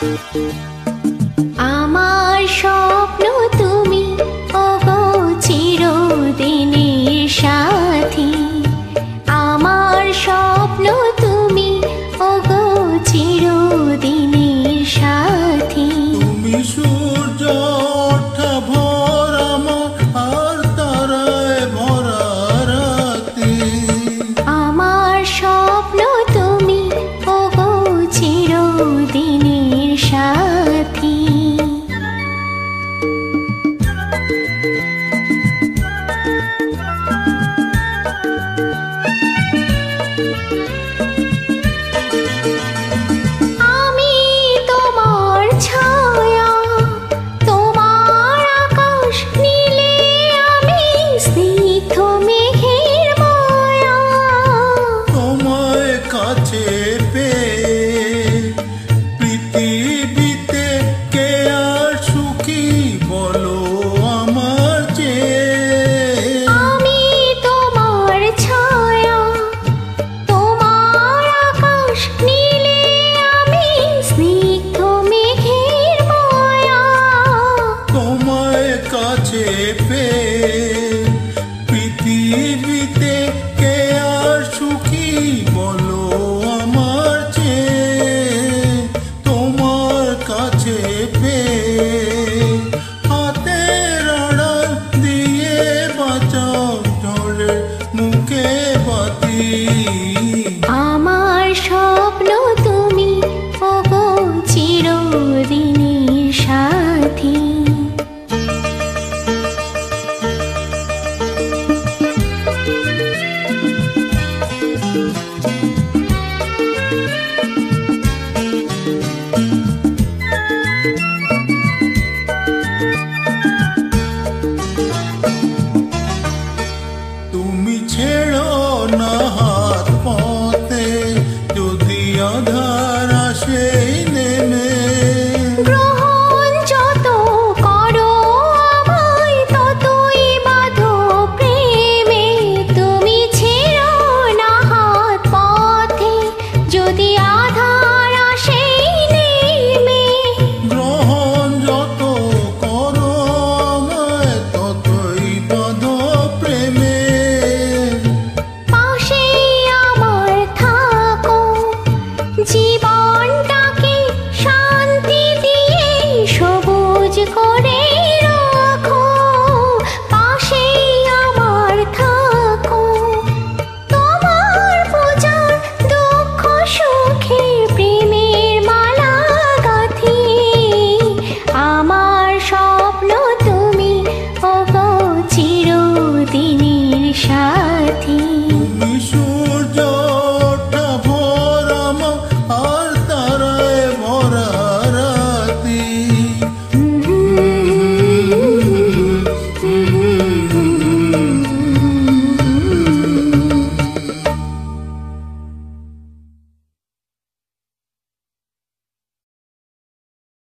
আমার স্বপ্ন তুমি ওগো চিরদিনের সাথী, আমার স্বপ্ন তুমি ওগো চিরদিনের সাথী। তুমি সূর্য ওঠা ভোর আমার আর তারায় ভরা রাতে। আমার স্বপ্ন তুমি ওগো চিরদিনের সাথী। আমি তোমার ছায়া, তোমার আকাশ নীলে আমি স্নিগ্ধ মেঘের মায়া। তোমায় কাছে পেয়ে পৃথিবীতে কে আর সুখী বলো আমার চেয়ে। আমি তোমার ছায়া, তোমার আকাশ নীলে আমি স্নিগ্ধ মেঘের মায়া। তোমায় কাছে পেয়ে পৃথিবীতে কে আর সুখী বলো আমার চেয়ে। তোমার কাছে পেয়ে হাতের আড়াল দিয়ে বাঁচাও ঝড়ের মুখে বাতি। আমার স্বপ্ন তুমি ওগো চিরদিনের সাথী। তুমি ছেড়ো না হাত পথে যদি আধার আসে নেমে। গ্রহণ যত করো আমায় ততই বাঁধো প্রেমে। তুমি ছেড়ো না হাত পথে যদি আধার আসে নেমে। গ্রহণ যত করো আমায় ততই বাঁধো প্রেমে। পাশে আমার থাকো, জীবনটাকে শান্তি দিয়ে সবুজ করে রাখো। পাশে আমার থাকো, তোমার পূজার দুঃখ সুখে প্রেমের মালা গাঁথি। আমার স্বপ্ন তুমি ওগো চিরদিনের সাথী। তুমি